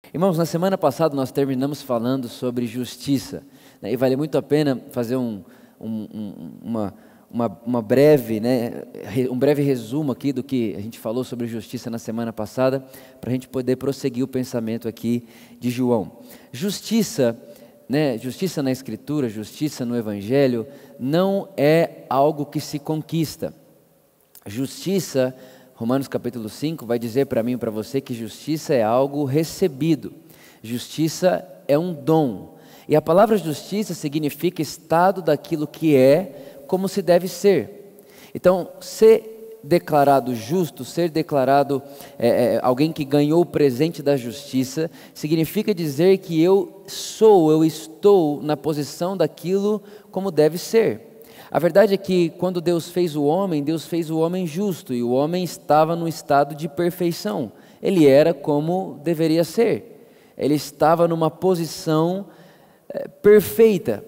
Irmãos, na semana passada nós terminamos falando sobre justiça, né? E vale muito a pena fazer um breve resumo aqui do que a gente falou sobre justiça na semana passada, para a gente poder prosseguir o pensamento aqui de João. Justiça, né? Justiça na Escritura, justiça no Evangelho, não é algo que se conquista. Justiça, Romanos capítulo 5 vai dizer para mim e para você que justiça é algo recebido. Justiça é um dom. E a palavra justiça significa estado daquilo que é, como se deve ser. Então, ser declarado justo, ser declarado alguém que ganhou o presente da justiça, significa dizer que eu estou na posição daquilo como deve ser. A verdade é que quando Deus fez o homem justo, e o homem estava no estado de perfeição. Ele era como deveria ser. Ele estava numa posição perfeita.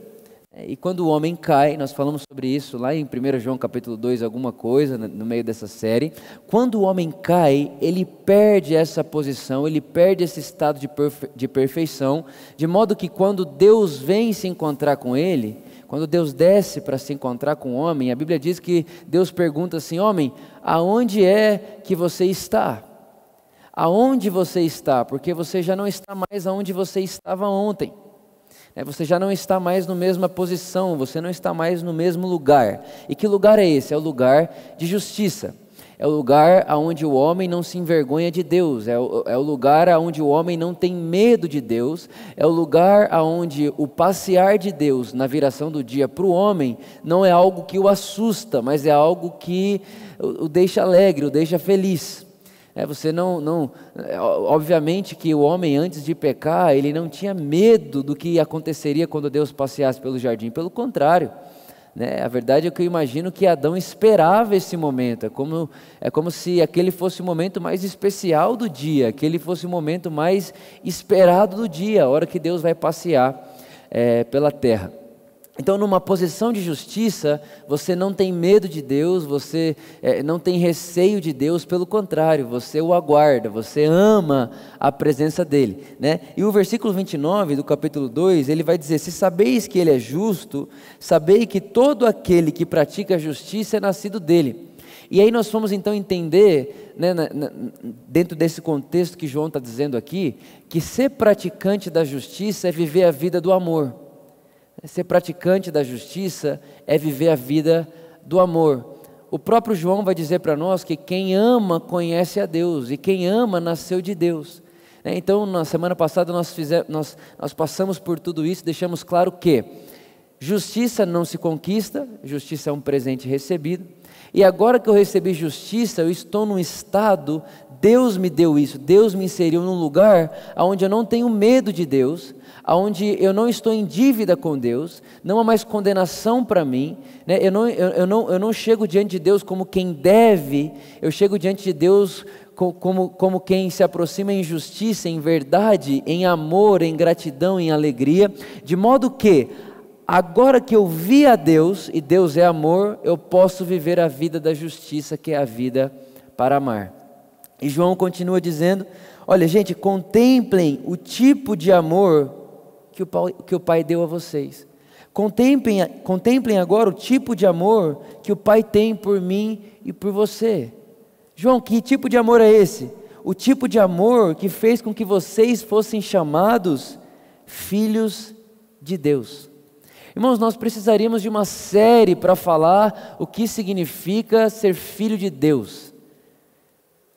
E quando o homem cai, nós falamos sobre isso lá em 1 João capítulo 2, alguma coisa no meio dessa série. Quando o homem cai, ele perde essa posição, ele perde esse estado de perfeição, de modo que quando Deus vem se encontrar com ele, quando Deus desce para se encontrar com o homem, a Bíblia diz que Deus pergunta assim: homem, aonde é que você está? Aonde você está? Porque você já não está mais aonde você estava ontem. Você já não está mais na mesma posição, você não está mais no mesmo lugar. E que lugar é esse? É o lugar de justiça. É o lugar onde o homem não se envergonha de Deus, é o lugar onde o homem não tem medo de Deus, é o lugar onde o passear de Deus na viração do dia para o homem não é algo que o assusta, mas é algo que o deixa alegre, o deixa feliz. Obviamente que o homem, antes de pecar, ele não tinha medo do que aconteceria quando Deus passeasse pelo jardim, pelo contrário. A verdade é que eu imagino que Adão esperava esse momento, é como se aquele fosse o momento mais especial do dia, aquele fosse o momento mais esperado do dia, a hora que Deus vai passear pela terra. Então, numa posição de justiça, você não tem medo de Deus, você não tem receio de Deus, pelo contrário, você o aguarda, você ama a presença dEle, né? E o versículo 29 do capítulo 2, ele vai dizer: se sabeis que Ele é justo, sabei que todo aquele que pratica a justiça é nascido dEle. E aí nós vamos então entender, né, dentro desse contexto que João está dizendo aqui, que ser praticante da justiça é viver a vida do amor. Ser praticante da justiça é viver a vida do amor. O próprio João vai dizer para nós que quem ama conhece a Deus, e quem ama nasceu de Deus. Então, na semana passada nós passamos por tudo isso, deixamos claro que justiça não se conquista, justiça é um presente recebido. E agora que eu recebi justiça, eu estou num estado, Deus me deu isso, Deus me inseriu num lugar onde eu não tenho medo de Deus, onde eu não estou em dívida com Deus, não há mais condenação para mim, né? Eu não chego diante de Deus como quem deve, eu chego diante de Deus como quem se aproxima em justiça, em verdade, em amor, em gratidão, em alegria, de modo que agora que eu vi a Deus, e Deus é amor, eu posso viver a vida da justiça, que é a vida para amar. E João continua dizendo: olha, gente, contemplem o tipo de amor que o Pai deu a vocês. Contemplem agora o tipo de amor que o Pai tem por mim e por você. João, que tipo de amor é esse? O tipo de amor que fez com que vocês fossem chamados filhos de Deus. Irmãos, nós precisaríamos de uma série para falar o que significa ser filho de Deus.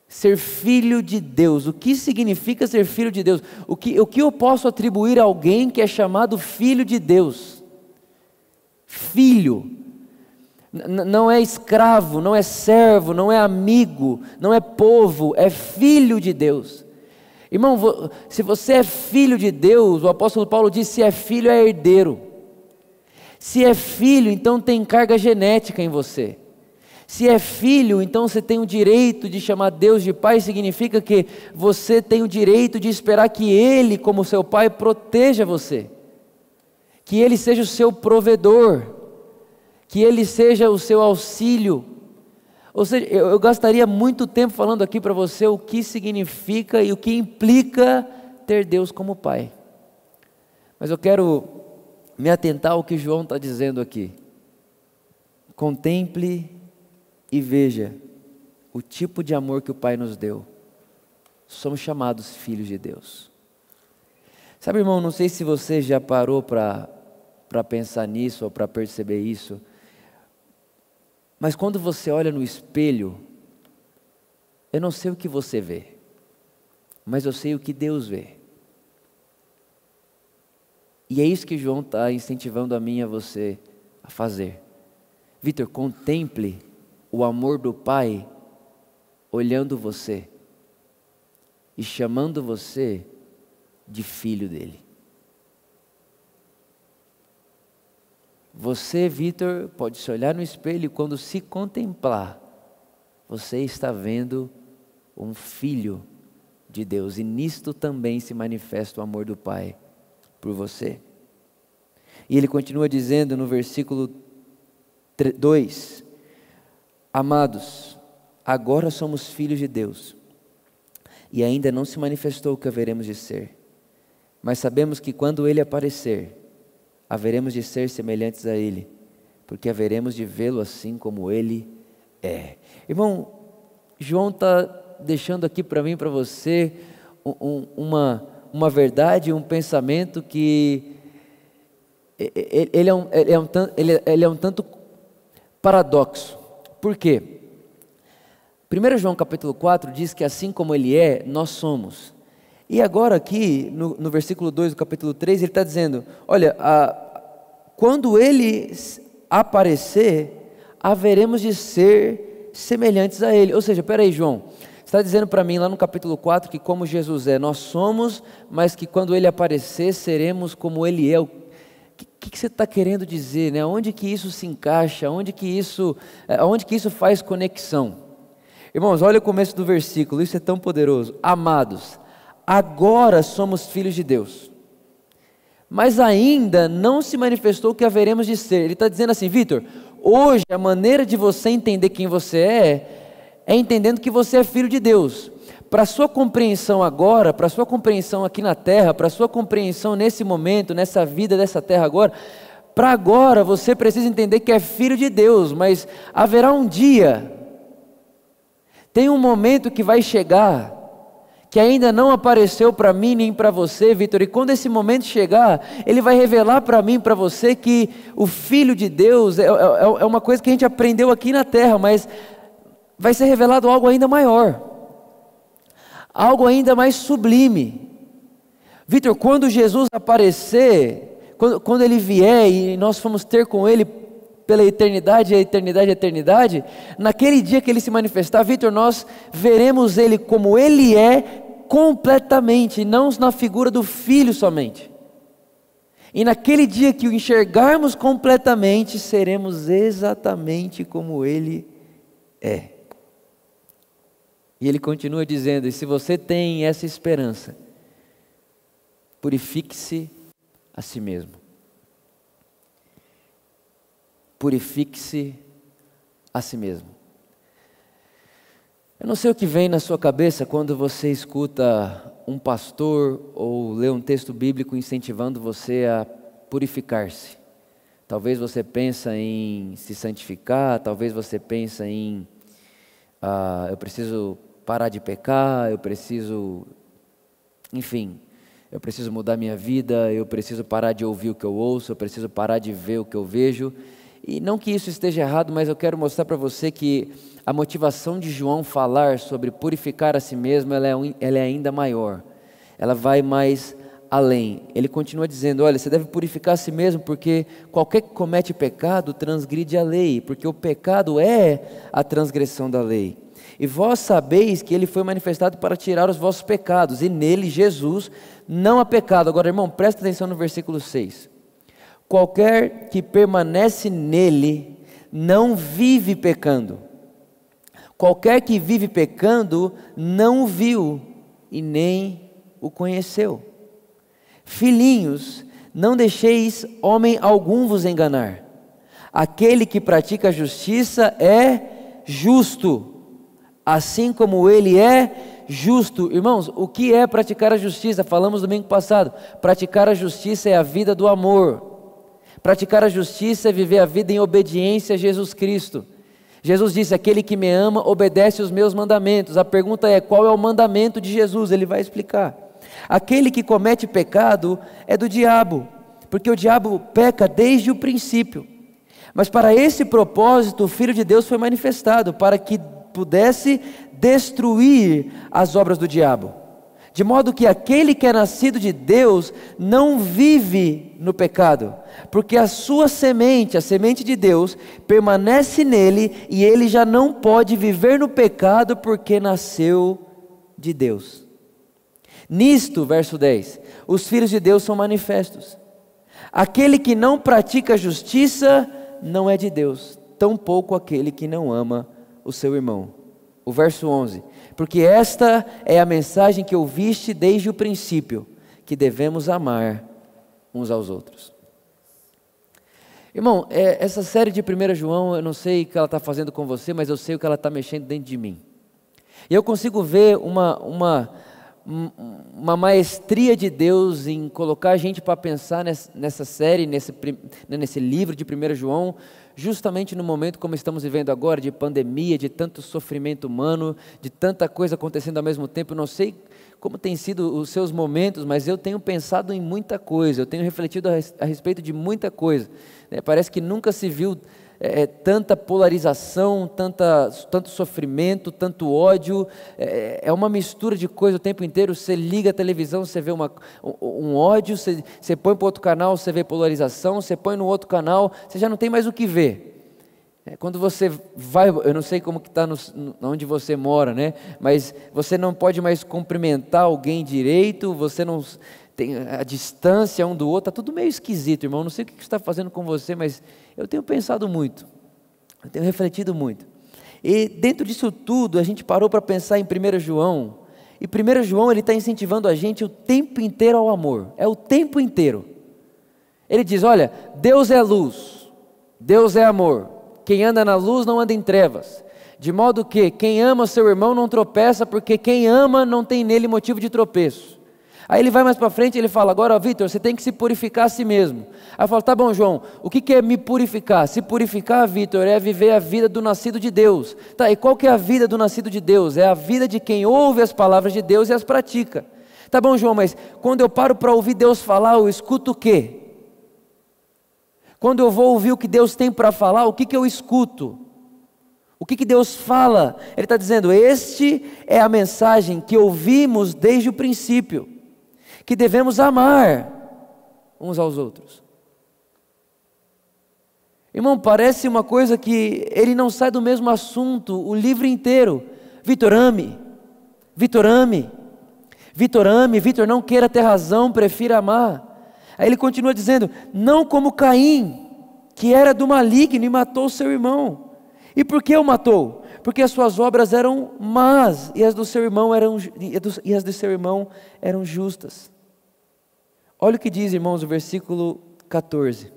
Ser filho de Deus, o que significa ser filho de Deus? O que eu posso atribuir a alguém que é chamado filho de Deus? Filho, não é escravo, não é servo, não é amigo, não é povo, é filho de Deus. Irmão, se você é filho de Deus, o apóstolo Paulo diz: se é filho, é herdeiro. Se é filho, então tem carga genética em você. Se é filho, então você tem o direito de chamar Deus de Pai, significa que você tem o direito de esperar que Ele, como seu Pai, proteja você, que Ele seja o seu provedor, que Ele seja o seu auxílio. Ou seja, eu gastaria muito tempo falando aqui para você o que significa e o que implica ter Deus como Pai. Mas eu quero me atentar ao que João está dizendo aqui. Contemple e veja o tipo de amor que o Pai nos deu. Somos chamados filhos de Deus. Sabe, irmão, não sei se você já parou para pensar nisso ou para perceber isso, mas quando você olha no espelho, eu não sei o que você vê, mas eu sei o que Deus vê. E é isso que João está incentivando a mim e a você a fazer. Vitor, contemple o amor do Pai olhando você e chamando você de filho dele. Você, Vitor, pode se olhar no espelho e quando se contemplar, você está vendo um filho de Deus, e nisto também se manifesta o amor do Pai por você. E ele continua dizendo no versículo 2: Amados, agora somos filhos de Deus, e ainda não se manifestou o que haveremos de ser, mas sabemos que quando Ele aparecer, haveremos de ser semelhantes a Ele, porque haveremos de vê-lo assim como Ele é. Irmão, João está deixando aqui para mim e para você uma verdade, um pensamento que ele é um tanto paradoxo. Por quê? 1 João capítulo 4 diz que assim como Ele é, nós somos. E agora aqui, no versículo 2 do capítulo 3, ele está dizendo, olha, quando Ele aparecer, haveremos de ser semelhantes a Ele. Ou seja, espera aí, João, você está dizendo para mim lá no capítulo 4 que como Jesus é, nós somos, mas que quando Ele aparecer, seremos como Ele é. O que você está querendo dizer, né? Onde que isso se encaixa? Onde que isso faz conexão? Irmãos, olha o começo do versículo, isso é tão poderoso. Amados, agora somos filhos de Deus, mas ainda não se manifestou o que haveremos de ser. Ele está dizendo assim, Vitor, hoje a maneira de você entender quem você é entendendo que você é filho de Deus. Para a sua compreensão agora, para a sua compreensão aqui na terra, para a sua compreensão nesse momento, nessa vida dessa terra agora, para agora você precisa entender que é filho de Deus, mas haverá um dia, tem um momento que vai chegar, que ainda não apareceu para mim nem para você, Vitor, e quando esse momento chegar, Ele vai revelar para mim e para você que o Filho de Deus é uma coisa que a gente aprendeu aqui na terra, mas vai ser revelado algo ainda maior, algo ainda mais sublime. Vitor, quando Jesus aparecer, quando Ele vier e nós formos ter com Ele pela eternidade, a eternidade, naquele dia que Ele se manifestar, Vitor, nós veremos Ele como Ele é completamente, não na figura do Filho somente. E naquele dia que o enxergarmos completamente, seremos exatamente como Ele é. E ele continua dizendo, e se você tem essa esperança, purifique-se a si mesmo. Purifique-se a si mesmo. Eu não sei o que vem na sua cabeça quando você escuta um pastor ou lê um texto bíblico incentivando você a purificar-se. Talvez você pense em se santificar, talvez você pense em eu preciso parar de pecar, eu preciso mudar minha vida, eu preciso parar de ouvir o que eu ouço, eu preciso parar de ver o que eu vejo. E não que isso esteja errado, mas eu quero mostrar para você que a motivação de João falar sobre purificar a si mesmo, ela é ainda maior, ela vai mais além. Ele continua dizendo, olha, você deve purificar a si mesmo, porque qualquer que comete pecado transgride a lei, porque o pecado é a transgressão da lei. E vós sabeis que Ele foi manifestado para tirar os vossos pecados, e nele, Jesus, não há pecado. Agora, irmão, presta atenção no versículo 6. Qualquer que permanece nele, não vive pecando. Qualquer que vive pecando, não o viu, e nem o conheceu. Filhinhos, não deixeis homem algum vos enganar. Aquele que pratica a justiça é justo, assim como Ele é justo. Irmãos, o que é praticar a justiça? Falamos domingo passado. Praticar a justiça é a vida do amor. Praticar a justiça é viver a vida em obediência a Jesus Cristo. Jesus disse: aquele que me ama obedece os meus mandamentos. A pergunta é: qual é o mandamento de Jesus? Ele vai explicar. Aquele que comete pecado é do diabo, porque o diabo peca desde o princípio. Mas para esse propósito o Filho de Deus foi manifestado, para que pudesse destruir as obras do diabo. De modo que aquele que é nascido de Deus não vive no pecado, porque a sua semente, a semente de Deus, permanece nele, e ele já não pode viver no pecado, porque nasceu de Deus. Nisto, verso 10, os filhos de Deus são manifestos. Aquele que não pratica a justiça não é de Deus, tampouco aquele que não ama o seu irmão. O verso 11, porque esta é a mensagem que ouviste desde o princípio, que devemos amar uns aos outros. Irmão, essa série de 1 João, eu não sei o que ela está fazendo com você, mas eu sei o que ela está mexendo dentro de mim. E eu consigo ver uma maestria de Deus em colocar a gente para pensar nessa série, nesse livro de 1 João, justamente no momento como estamos vivendo agora, de pandemia, de tanto sofrimento humano, de tanta coisa acontecendo ao mesmo tempo. Eu não sei como tem sido os seus momentos, mas eu tenho pensado em muita coisa, eu tenho refletido a respeito de muita coisa. Parece que nunca se viu tanta polarização, tanto sofrimento, tanto ódio, é uma mistura de coisa o tempo inteiro. Você liga a televisão, você vê um ódio, você põe para outro canal, você vê polarização, você põe no outro canal, você já não tem mais o que ver. Quando você vai, eu não sei como que está onde você mora, né? Mas você não pode mais cumprimentar alguém direito, você não tem a distância um do outro, está tudo meio esquisito, irmão. Não sei o que está fazendo com você, mas eu tenho pensado muito, eu tenho refletido muito. E dentro disso tudo, a gente parou para pensar em 1 João, e 1 João ele está incentivando a gente o tempo inteiro ao amor, é o tempo inteiro. Ele diz: olha, Deus é luz, Deus é amor, quem anda na luz não anda em trevas, de modo que quem ama seu irmão não tropeça, porque quem ama não tem nele motivo de tropeço. Aí ele vai mais para frente e ele fala: agora, Vitor, você tem que se purificar a si mesmo. Aí eu falo: tá bom, João, o que é me purificar? Se purificar, Vitor, é viver a vida do nascido de Deus. Tá, e qual que é a vida do nascido de Deus? É a vida de quem ouve as palavras de Deus e as pratica. Tá bom, João, mas quando eu paro para ouvir Deus falar, eu escuto o quê? Quando eu vou ouvir o que Deus tem para falar, o que eu escuto? O que Deus fala? Ele está dizendo: este é a mensagem que ouvimos desde o princípio, que devemos amar uns aos outros. Irmão, parece uma coisa que ele não sai do mesmo assunto o livro inteiro. Vitor, ame. Vitor, ame. Vitor, ame. Vitor, não queira ter razão, prefira amar. Aí ele continua dizendo: não como Caim, que era do maligno e matou seu irmão. E por que o matou? Porque as suas obras eram más e as do seu irmão eram justas. Olha o que diz, irmãos, o versículo 14.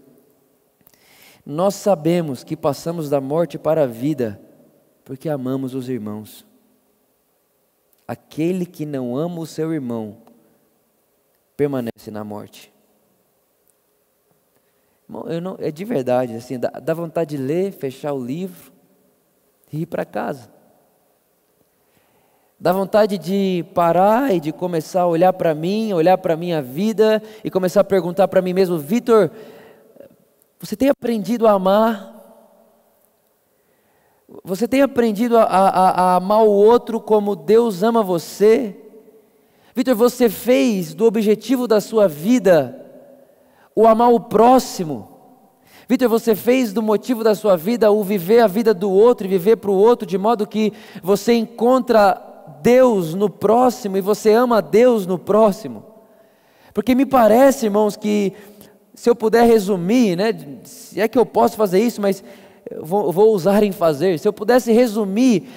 Nós sabemos que passamos da morte para a vida, porque amamos os irmãos. Aquele que não ama o seu irmão, permanece na morte. Irmão, é de verdade, assim, dá vontade de ler, fechar o livro e ir para casa. Dá vontade de parar e de começar a olhar para mim, olhar para a minha vida e começar a perguntar para mim mesmo: Vitor, você tem aprendido a amar? Você tem aprendido a amar o outro como Deus ama você? Vitor, você fez do objetivo da sua vida o amar o próximo? Vitor, você fez do motivo da sua vida o viver a vida do outro e viver para o outro, de modo que você encontra Deus no próximo e você ama Deus no próximo? Porque me parece, irmãos, que se eu puder resumir, né, se é que eu posso fazer isso, mas eu vou ousar em fazer, se eu pudesse resumir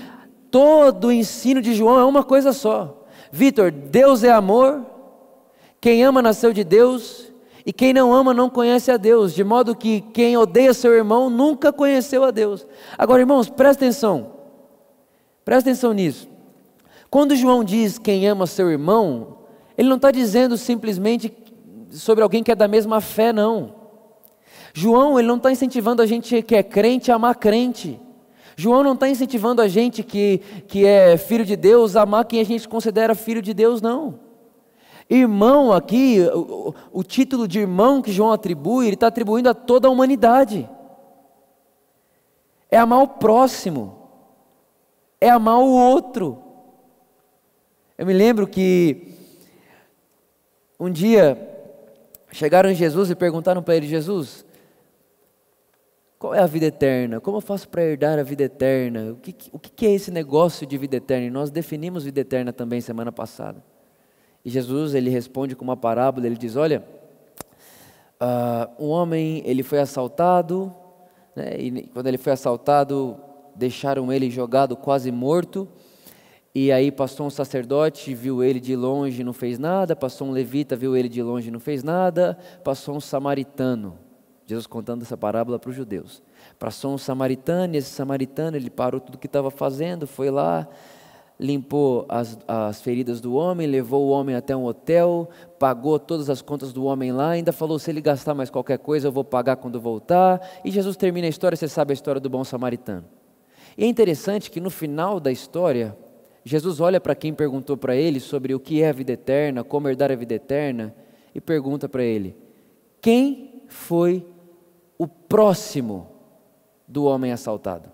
todo o ensino de João, é uma coisa só: Vitor, Deus é amor, quem ama nasceu de Deus, e quem não ama não conhece a Deus, de modo que quem odeia seu irmão nunca conheceu a Deus. Agora, irmãos, presta atenção nisso. Quando João diz quem ama seu irmão, ele não está dizendo simplesmente sobre alguém que é da mesma fé, não. João, ele não está incentivando a gente que é crente a amar crente. João não está incentivando a gente que é filho de Deus a amar quem a gente considera filho de Deus, não. Irmão aqui, o título de irmão que João atribui, ele está atribuindo a toda a humanidade. É amar o próximo, é amar o outro. Eu me lembro que um dia chegaram em Jesus e perguntaram para ele: Jesus, qual é a vida eterna? Como eu faço para herdar a vida eterna? O que é esse negócio de vida eterna? E nós definimos vida eterna também semana passada. E Jesus, ele responde com uma parábola, ele diz: olha, um homem, ele foi assaltado, né, e quando ele foi assaltado, deixaram ele jogado quase morto, e aí passou um sacerdote, viu ele de longe e não fez nada, passou um levita, viu ele de longe e não fez nada, passou um samaritano, Jesus contando essa parábola para os judeus, passou um samaritano, e esse samaritano, ele parou tudo o que estava fazendo, foi lá, limpou as feridas do homem, levou o homem até um hotel, pagou todas as contas do homem lá, ainda falou: se ele gastar mais qualquer coisa eu vou pagar quando voltar. E Jesus termina a história, você sabe a história do bom samaritano. E é interessante que no final da história, Jesus olha para quem perguntou para ele sobre o que é a vida eterna, como herdar a vida eterna, e pergunta para ele: quem foi o próximo do homem assaltado?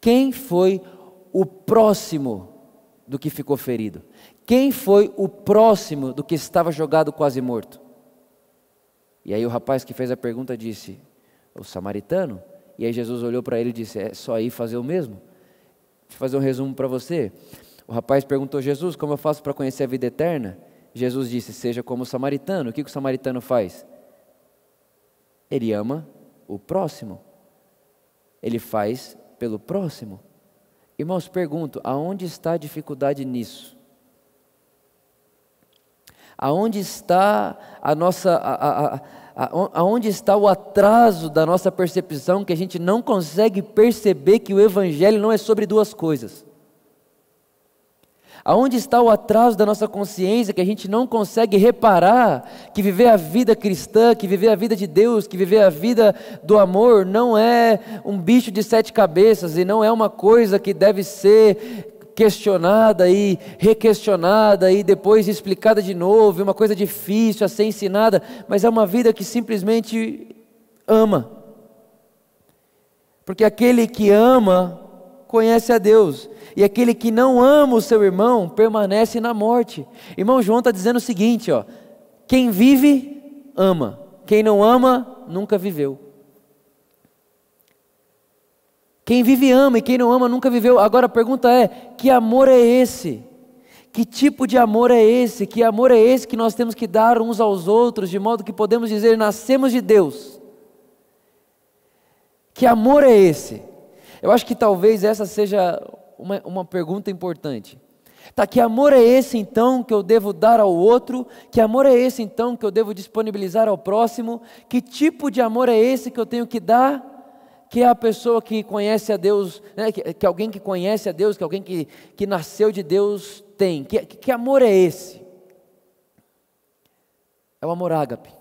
Quem foi o próximo do que ficou ferido? Quem foi o próximo do que estava jogado quase morto? E aí o rapaz que fez a pergunta disse: o samaritano. E aí Jesus olhou para ele e disse: é só ir fazer o mesmo? Deixa eu fazer um resumo para você. O rapaz perguntou: Jesus, como eu faço para conhecer a vida eterna? Jesus disse: seja como o samaritano. O que o samaritano faz? Ele ama o próximo. Ele faz pelo próximo. Irmãos, pergunto, aonde está a dificuldade nisso? Aonde está aonde está o atraso da nossa percepção, que a gente não consegue perceber que o Evangelho não é sobre duas coisas? Aonde está o atraso da nossa consciência, que a gente não consegue reparar que viver a vida cristã, que viver a vida de Deus, que viver a vida do amor não é um bicho de 7 cabeças e não é uma coisa que deve ser questionada e requestionada e depois explicada de novo, é uma coisa difícil a ser ensinada, mas é uma vida que simplesmente ama. Porque aquele que ama conhece a Deus, e aquele que não ama o seu irmão permanece na morte. Irmão, João está dizendo o seguinte, ó: quem vive, ama. Quem não ama, nunca viveu. Quem vive ama, e quem não ama, nunca viveu. Agora a pergunta é: que amor é esse? Que tipo de amor é esse? Que amor é esse que nós temos que dar uns aos outros, de modo que podemos dizer: nascemos de Deus? Que amor é esse? Eu acho que talvez essa seja uma pergunta importante. Tá, que amor é esse então que eu devo dar ao outro? Que amor é esse então que eu devo disponibilizar ao próximo? Que tipo de amor é esse que eu tenho que dar? Que é a pessoa que conhece a Deus, né? que alguém que conhece a Deus, que alguém que nasceu de Deus tem. Que amor é esse? É o amor ágape.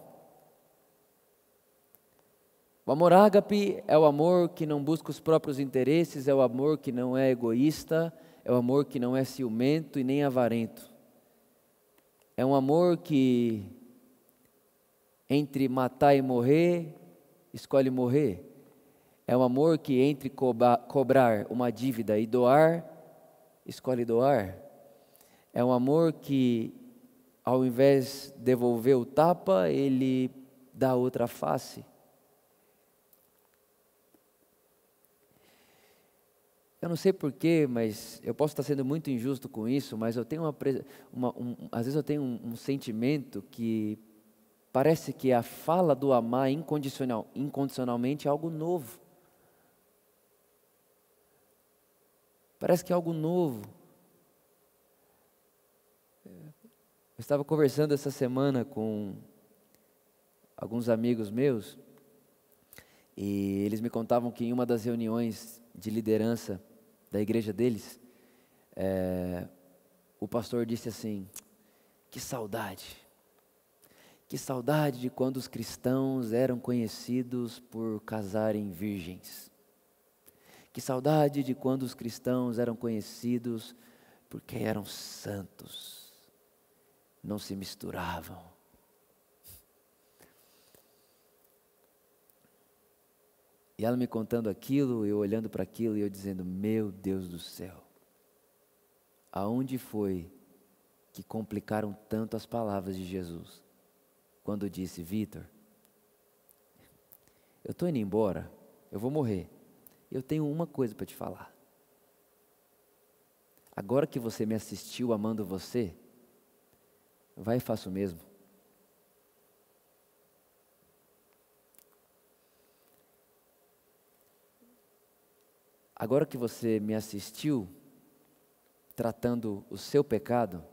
O amor ágape é o amor que não busca os próprios interesses, é o amor que não é egoísta, é o amor que não é ciumento e nem avarento. É um amor que, entre matar e morrer, escolhe morrer. É um amor que, entre cobrar uma dívida e doar, escolhe doar. É um amor que, ao invés de devolver o tapa, ele dá outra face. Eu não sei porquê, mas eu posso estar sendo muito injusto com isso, mas eu tenho às vezes eu tenho um sentimento que parece que a fala do amar incondicionalmente é algo novo. Parece que é algo novo. Eu estava conversando essa semana com alguns amigos meus, e eles me contavam que em uma das reuniões de liderança da igreja deles, o pastor disse assim: que saudade de quando os cristãos eram conhecidos por casarem virgens. Que saudade de quando os cristãos eram conhecidos porque eram santos, não se misturavam. E ela me contando aquilo, eu olhando para aquilo e eu dizendo: meu Deus do céu, aonde foi que complicaram tanto as palavras de Jesus? Quando disse: Vitor, eu estou indo embora, eu vou morrer, eu tenho uma coisa para te falar. Agora que você me assistiu amando você, vai e faça o mesmo. Agora que você me assistiu tratando o seu pecado,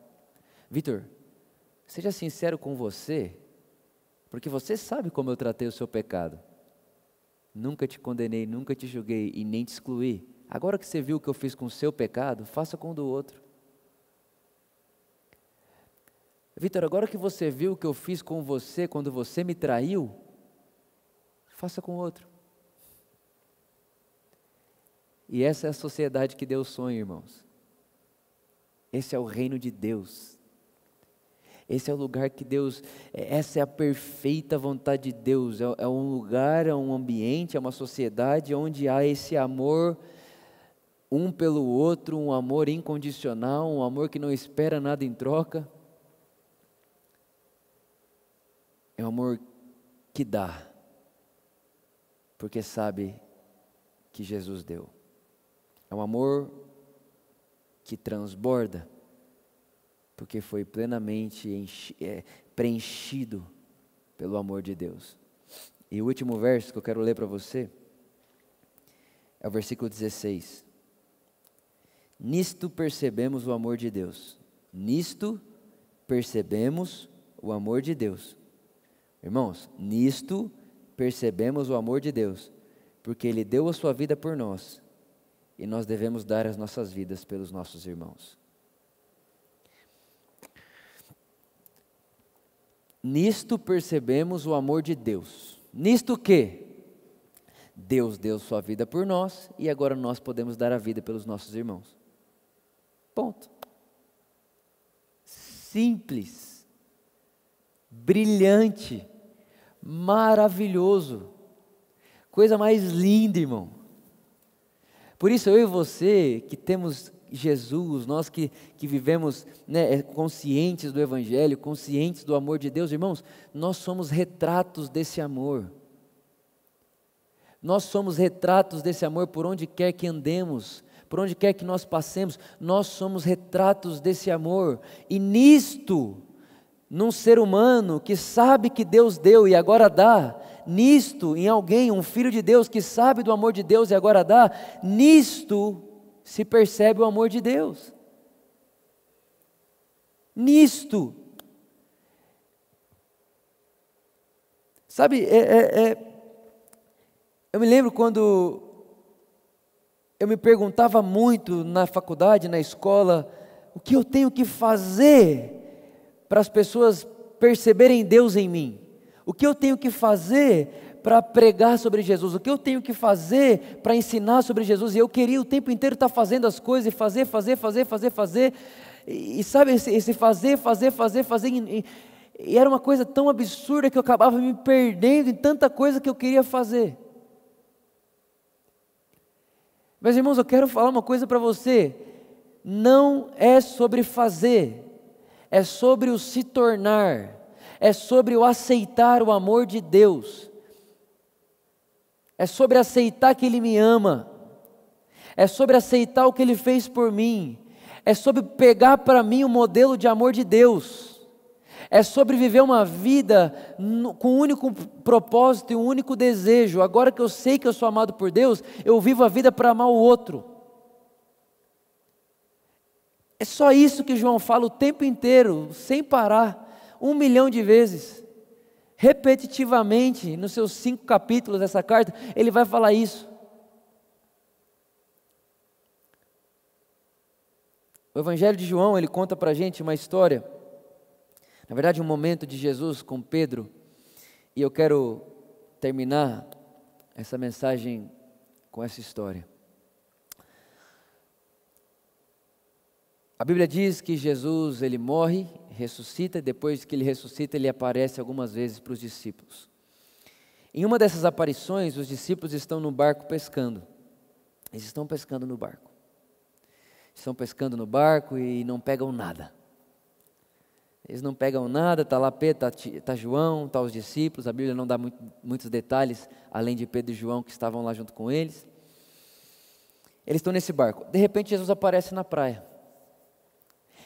Vitor, seja sincero com você, porque você sabe como eu tratei o seu pecado. Nunca te condenei, nunca te julguei e nem te excluí. Agora que você viu o que eu fiz com o seu pecado, faça com o do outro. Vitor, agora que você viu o que eu fiz com você quando você me traiu, faça com o outro. E essa é a sociedade que Deus sonha, irmãos. Esse é o reino de Deus. Esse é o lugar que Deus, essa é a perfeita vontade de Deus. É um lugar, é um ambiente, é uma sociedade onde há esse amor um pelo outro, um amor incondicional, um amor que não espera nada em troca. É um amor que dá, porque sabe que Jesus deu. É um amor que transborda, porque foi plenamente preenchido pelo amor de Deus. E o último verso que eu quero ler para você é o versículo 16. Nisto percebemos o amor de Deus. Nisto percebemos o amor de Deus. Irmãos, nisto percebemos o amor de Deus, porque Ele deu a sua vida por nós, e nós devemos dar as nossas vidas pelos nossos irmãos. Nisto percebemos o amor de Deus. Nisto que? Deus deu sua vida por nós, e agora nós podemos dar a vida pelos nossos irmãos. Ponto. Simples, brilhante, maravilhoso, coisa mais linda, irmão. Por isso eu e você que temos Jesus, nós que vivemos, conscientes do Evangelho, conscientes do amor de Deus, irmãos, nós somos retratos desse amor. Nós somos retratos desse amor por onde quer que andemos, por onde quer que nós passemos, nós somos retratos desse amor. E nisto, num ser humano que sabe que Deus deu e agora dá, nisto, em alguém, um filho de Deus que sabe do amor de Deus e agora dá, nisto se percebe o amor de Deus. Nisto. Sabe, eu me lembro quando eu me perguntava muito na faculdade, na escola, o que eu tenho que fazer para as pessoas perceberem Deus em mim? O que eu tenho que fazer para pregar sobre Jesus? O que eu tenho que fazer para ensinar sobre Jesus? E eu queria o tempo inteiro estar fazendo as coisas, e fazer. E sabe, esse fazer. E era uma coisa tão absurda que eu acabava me perdendo em tanta coisa que eu queria fazer. Meus irmãos, eu quero falar uma coisa para você. Não é sobre fazer, é sobre o se tornar. É sobre o aceitar o amor de Deus, é sobre aceitar que Ele me ama, é sobre aceitar o que Ele fez por mim, é sobre pegar para mim o modelo de amor de Deus, é sobre viver uma vida com um único propósito e um único desejo. Agora que eu sei que eu sou amado por Deus, eu vivo a vida para amar o outro. É só isso que João fala o tempo inteiro, sem parar. 1 milhão de vezes, repetitivamente, nos seus 5 capítulos dessa carta, ele vai falar isso. O Evangelho de João, ele conta para a gente uma história, na verdade um momento de Jesus com Pedro, e eu quero terminar essa mensagem com essa história. A Bíblia diz que Jesus, ele morre, ressuscita, e depois que ele ressuscita, ele aparece algumas vezes para os discípulos. Em uma dessas aparições, os discípulos estão no barco pescando. Eles estão pescando no barco. Estão pescando no barco e não pegam nada. Eles não pegam nada, está lá Pedro, está João, está os discípulos, a Bíblia não dá muitos detalhes, além de Pedro e João que estavam lá junto com eles. Eles estão nesse barco. De repente Jesus aparece na praia.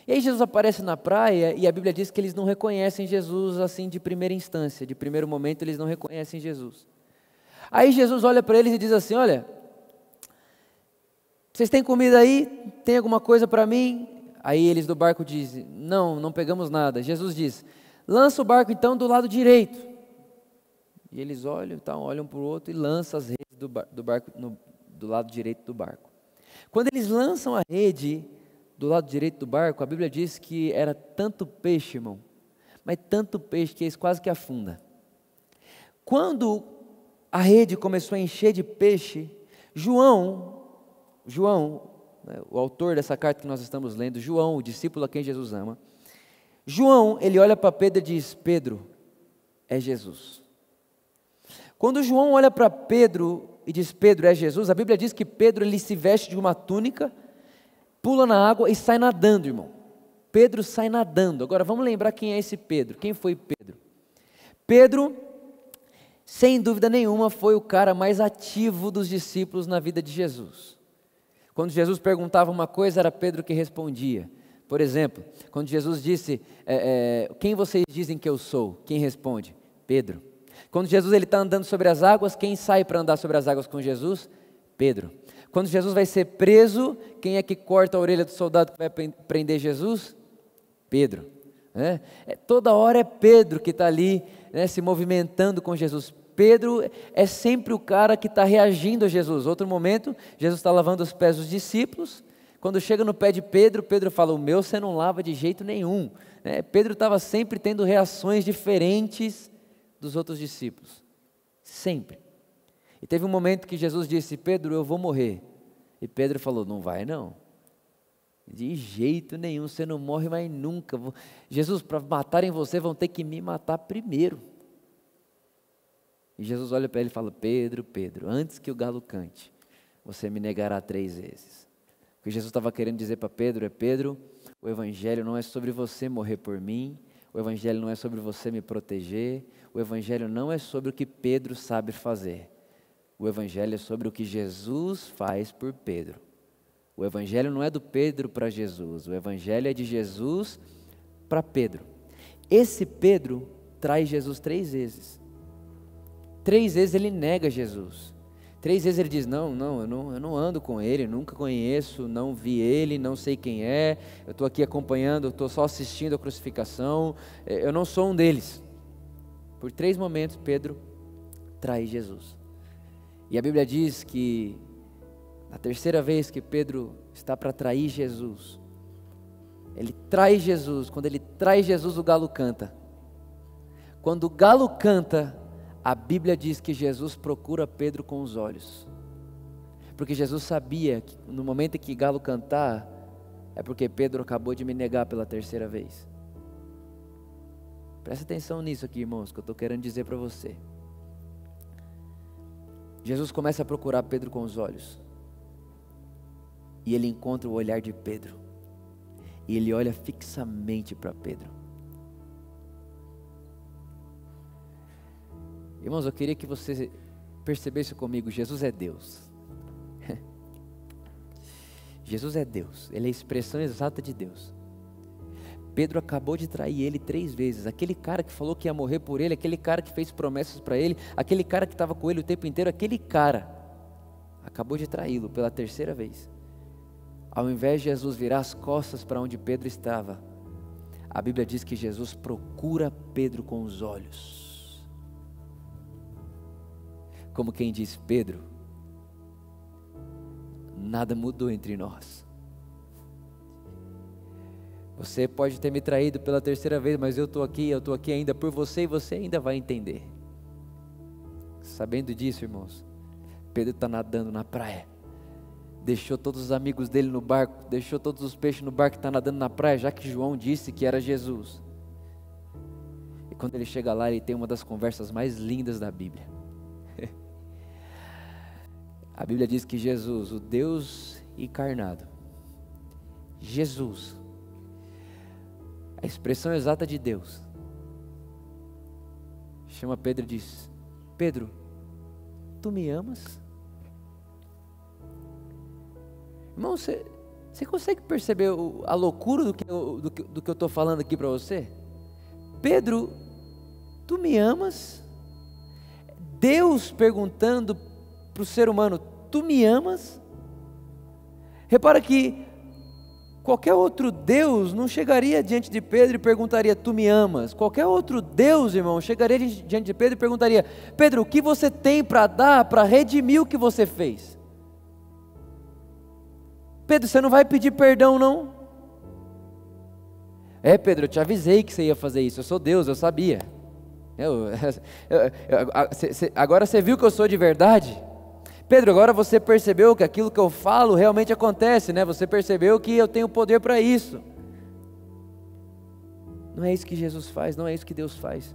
E aí Jesus aparece na praia e a Bíblia diz que eles não reconhecem Jesus assim de primeira instância, de primeiro momento eles não reconhecem Jesus. Aí Jesus olha para eles e diz assim, olha, vocês têm comida aí? Tem alguma coisa para mim? Aí eles do barco dizem, não pegamos nada. Jesus diz, lança o barco então do lado direito. E eles olham para o outro e lançam as redes do barco do lado direito do barco. Quando eles lançam a rede do lado direito do barco, a Bíblia diz que era tanto peixe, irmão, mas tanto peixe que eles quase que afundam. Quando a rede começou a encher de peixe, João, né, o autor dessa carta que nós estamos lendo, João, o discípulo a quem Jesus ama, João, ele olha para Pedro e diz, Pedro, é Jesus. Quando João olha para Pedro e diz, Pedro, é Jesus, a Bíblia diz que Pedro, ele se veste de uma túnica, pula na água e sai nadando, irmão. Pedro sai nadando. Agora vamos lembrar quem é esse Pedro. Quem foi Pedro? Pedro, sem dúvida nenhuma, foi o cara mais ativo dos discípulos na vida de Jesus. Quando Jesus perguntava uma coisa, era Pedro que respondia. Por exemplo, quando Jesus disse, quem vocês dizem que eu sou? Quem responde? Pedro. Quando Jesus está andando sobre as águas, quem sai para andar sobre as águas com Jesus? Pedro. Quando Jesus vai ser preso, quem é que corta a orelha do soldado que vai prender Jesus? Pedro. Toda hora é Pedro que está ali, né, se movimentando com Jesus. Pedro é sempre o cara que está reagindo a Jesus. Outro momento, Jesus está lavando os pés dos discípulos. Quando chega no pé de Pedro, Pedro fala, o meu você não lava de jeito nenhum. Pedro estava sempre tendo reações diferentes dos outros discípulos. Sempre. E teve um momento que Jesus disse, Pedro, eu vou morrer. E Pedro falou, não vai não. De jeito nenhum, você não morre mais nunca. Jesus, para matarem você, vão ter que me matar primeiro. E Jesus olha para ele e fala, Pedro, antes que o galo cante, você me negará 3 vezes. O que Jesus estava querendo dizer para Pedro é, Pedro, o Evangelho não é sobre você morrer por mim, o Evangelho não é sobre você me proteger, o Evangelho não é sobre o que Pedro sabe fazer. O Evangelho é sobre o que Jesus faz por Pedro. O Evangelho não é do Pedro para Jesus, o Evangelho é de Jesus para Pedro. Esse Pedro traz Jesus 3 vezes. 3 vezes ele nega Jesus. 3 vezes ele diz, não, eu não ando com ele, nunca conheço, não vi ele, não sei quem é, eu estou aqui acompanhando, eu estou só assistindo a crucificação, eu não sou um deles. Por 3 momentos Pedro traz Jesus. E a Bíblia diz que na 3ª vez que Pedro está para trair Jesus, ele trai Jesus, quando ele traz Jesus o galo canta. Quando o galo canta, a Bíblia diz que Jesus procura Pedro com os olhos. Porque Jesus sabia que no momento em que galo cantar, é porque Pedro acabou de me negar pela 3ª vez. Presta atenção nisso aqui, irmãos, que eu estou querendo dizer para você. Jesus começa a procurar Pedro com os olhos. E ele encontra o olhar de Pedro. E ele olha fixamente para Pedro. Irmãos, eu queria que você percebesse comigo, Jesus é Deus. Jesus é Deus, Ele é a expressão exata de Deus. Pedro acabou de trair ele 3 vezes, aquele cara que falou que ia morrer por ele, aquele cara que fez promessas para ele, aquele cara que estava com ele o tempo inteiro, aquele cara acabou de traí-lo pela 3ª vez. Ao invés de Jesus virar as costas para onde Pedro estava, a Bíblia diz que Jesus procura Pedro com os olhos. Como quem diz, Pedro, nada mudou entre nós. Você pode ter me traído pela terceira vez, mas eu estou aqui ainda por você, e você ainda vai entender. Sabendo disso, irmãos, Pedro está nadando na praia, deixou todos os amigos dele no barco, deixou todos os peixes no barco, está nadando na praia, já que João disse que era Jesus. E quando ele chega lá, ele tem uma das conversas mais lindas da Bíblia. A Bíblia diz que Jesus, o Deus encarnado, Jesus, a expressão exata de Deus, chama Pedro e diz: Pedro, tu me amas? Irmão, você consegue perceber a loucura do que eu estou falando aqui para você? Pedro, tu me amas? Deus perguntando para o ser humano: tu me amas? Repara que qualquer outro Deus não chegaria diante de Pedro e perguntaria: tu me amas? Qualquer outro Deus, irmão, chegaria diante de Pedro e perguntaria: Pedro, o que você tem para dar para redimir o que você fez? Pedro, você não vai pedir perdão, não? Pedro, eu te avisei que você ia fazer isso, eu sou Deus, eu sabia. Agora você viu que eu sou de verdade? Pedro, agora você percebeu que aquilo que eu falo realmente acontece, né? Você percebeu que eu tenho poder para isso. Não é isso que Jesus faz, não é isso que Deus faz.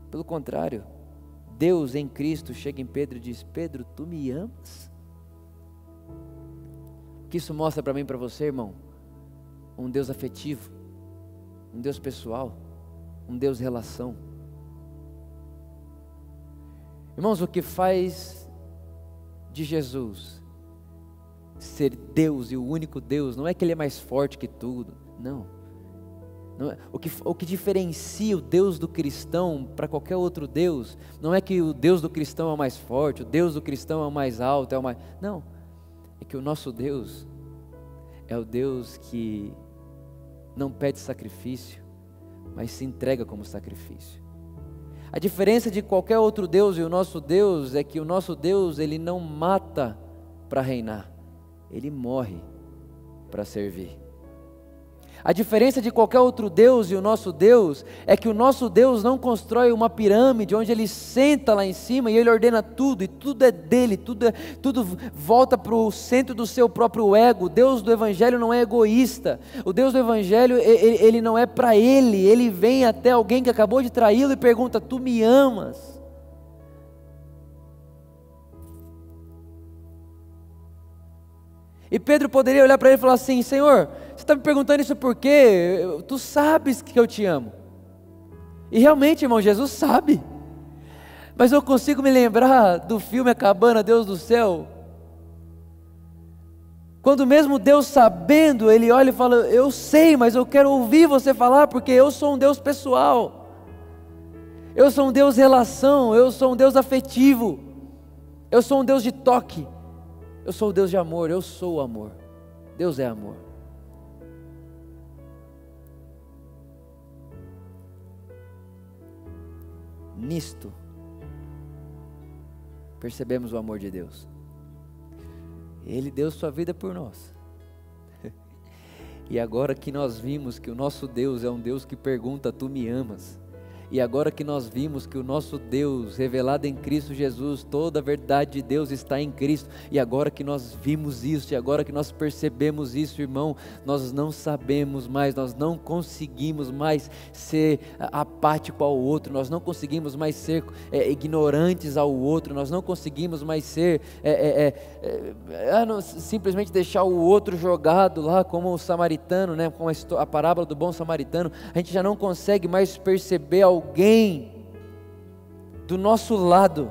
Pelo contrário, Deus em Cristo chega em Pedro e diz: Pedro, tu me amas? O que isso mostra para mim e para você, irmão? Um Deus afetivo, um Deus pessoal, um Deus relação. Irmãos, o que faz de Jesus ser Deus e o único Deus, não é que Ele é mais forte que tudo, não é, o que diferencia o Deus do cristão para qualquer outro Deus, não é que o Deus do cristão é o mais forte, o Deus do cristão é o mais alto, não, é que o nosso Deus é o Deus que não pede sacrifício, mas se entrega como sacrifício. A diferença de qualquer outro Deus e o nosso Deus é que o nosso Deus, Ele não mata para reinar, Ele morre para servir. A diferença de qualquer outro Deus e o nosso Deus é que o nosso Deus não constrói uma pirâmide onde Ele senta lá em cima e Ele ordena tudo, e tudo é dele, tudo volta para o centro do seu próprio ego. O Deus do Evangelho não é egoísta. O Deus do Evangelho, ele não é para Ele. Ele vem até alguém que acabou de traí-lo e pergunta: tu me amas? E Pedro poderia olhar para ele e falar assim: Senhor, você está me perguntando isso por quê? Tu sabes que eu te amo. E realmente, irmão, Jesus sabe. Mas eu consigo me lembrar do filme A Cabana, Deus do Céu, quando mesmo Deus sabendo, Ele olha e fala: eu sei, mas eu quero ouvir você falar, porque eu sou um Deus pessoal, eu sou um Deus relação, eu sou um Deus afetivo, eu sou um Deus de toque, eu sou o Deus de amor, eu sou o amor. Deus é amor. Nisto percebemos o amor de Deus. Ele deu sua vida por nós. E agora que nós vimos que o nosso Deus é um Deus que pergunta: tu me amas? E agora que nós vimos que o nosso Deus, revelado em Cristo Jesus, toda a verdade de Deus está em Cristo, e agora que nós vimos isso, e agora que nós percebemos isso, irmão, nós não sabemos mais, nós não conseguimos mais ser apático ao outro, nós não conseguimos mais ser ignorantes ao outro, nós não conseguimos mais ser simplesmente deixar o outro jogado lá, como o samaritano, né, com a parábola do bom samaritano. A gente já não consegue mais perceber alguém do nosso lado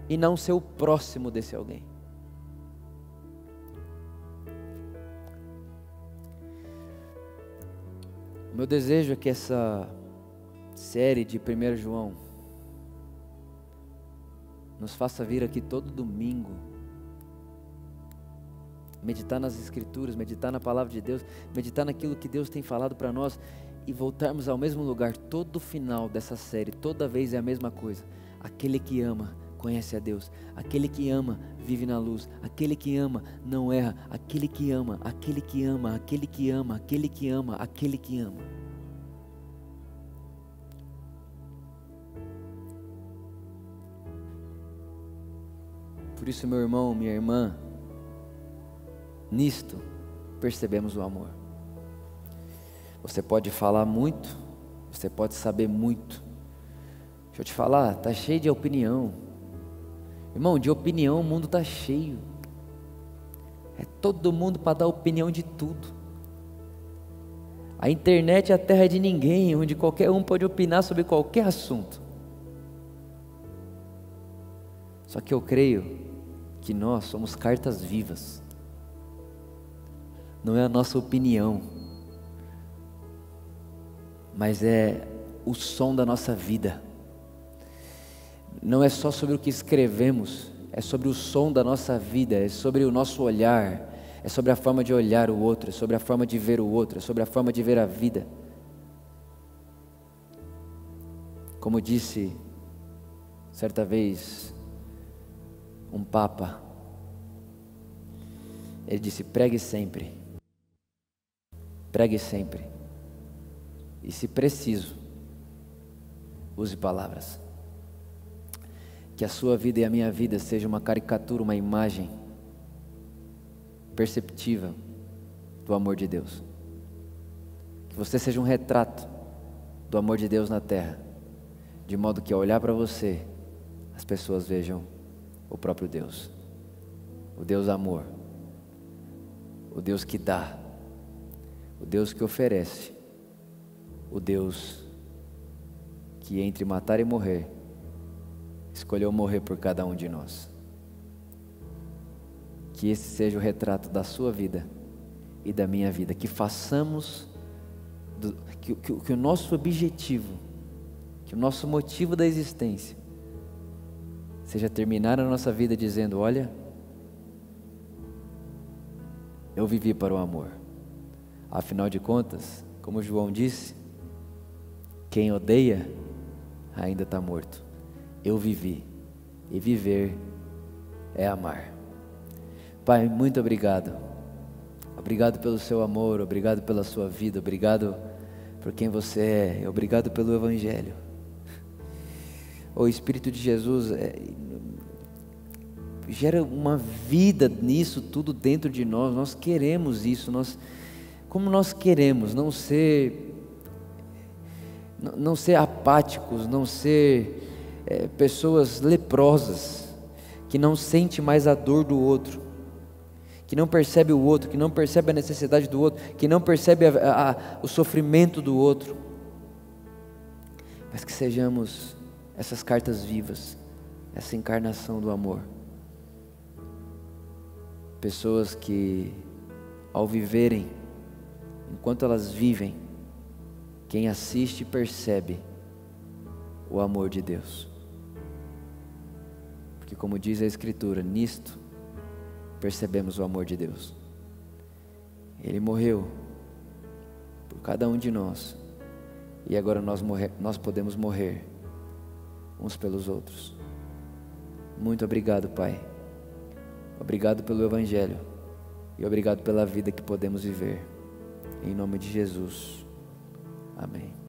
e não ser o próximo desse alguém. O meu desejo é que essa série de 1 João nos faça vir aqui todo domingo, meditar nas Escrituras, meditar na Palavra de Deus, meditar naquilo que Deus tem falado para nós, e voltarmos ao mesmo lugar. Todo final dessa série, toda vez é a mesma coisa: aquele que ama conhece a Deus. Aquele que ama vive na luz. Aquele que ama não erra. Aquele que ama, aquele que ama, aquele que ama, aquele que ama, aquele que ama. Por isso, meu irmão, minha irmã, nisto percebemos o amor. Você pode falar muito, você pode saber muito. Deixa eu te falar, está cheio de opinião. Irmão, de opinião o mundo está cheio. É todo mundo para dar opinião de tudo. A internet é a terra de ninguém, onde qualquer um pode opinar sobre qualquer assunto. Só que eu creio que nós somos cartas vivas. Não é a nossa opinião, mas é o som da nossa vida. Não é só sobre o que escrevemos, é sobre o som da nossa vida, é sobre o nosso olhar, é sobre a forma de olhar o outro, é sobre a forma de ver o outro, é sobre a forma de ver a vida. Como disse certa vez um papa, ele disse: pregue sempre, e se preciso, use palavras. Que a sua vida e a minha vida seja uma caricatura, uma imagem perceptível do amor de Deus. Que você seja um retrato do amor de Deus na terra, de modo que ao olhar para você, as pessoas vejam o próprio Deus, o Deus amor, o Deus que dá, o Deus que oferece, o Deus que entre matar e morrer, escolheu morrer por cada um de nós. Que esse seja o retrato da sua vida e da minha vida, que façamos, que o nosso objetivo, que o nosso motivo da existência, seja terminar a nossa vida dizendo: olha, eu vivi para o amor. Afinal de contas, como João disse, quem odeia ainda está morto. Eu vivi, e viver é amar. Pai, muito obrigado. Obrigado pelo seu amor, obrigado pela sua vida, obrigado por quem você é, obrigado pelo Evangelho. O Espírito de Jesus gera uma vida nisso tudo dentro de nós. Nós queremos isso, como nós queremos não ser apáticos, não ser pessoas leprosas, que não sente mais a dor do outro, que não percebe o outro, que não percebe a necessidade do outro, que não percebe o sofrimento do outro, mas que sejamos essas cartas vivas, essa encarnação do amor. Pessoas que, ao viverem, enquanto elas vivem, quem assiste percebe o amor de Deus. Porque, como diz a Escritura, nisto percebemos o amor de Deus. Ele morreu por cada um de nós, e agora nós podemos morrer uns pelos outros. Muito obrigado, Pai. Obrigado pelo Evangelho e obrigado pela vida que podemos viver. Em nome de Jesus. Amém.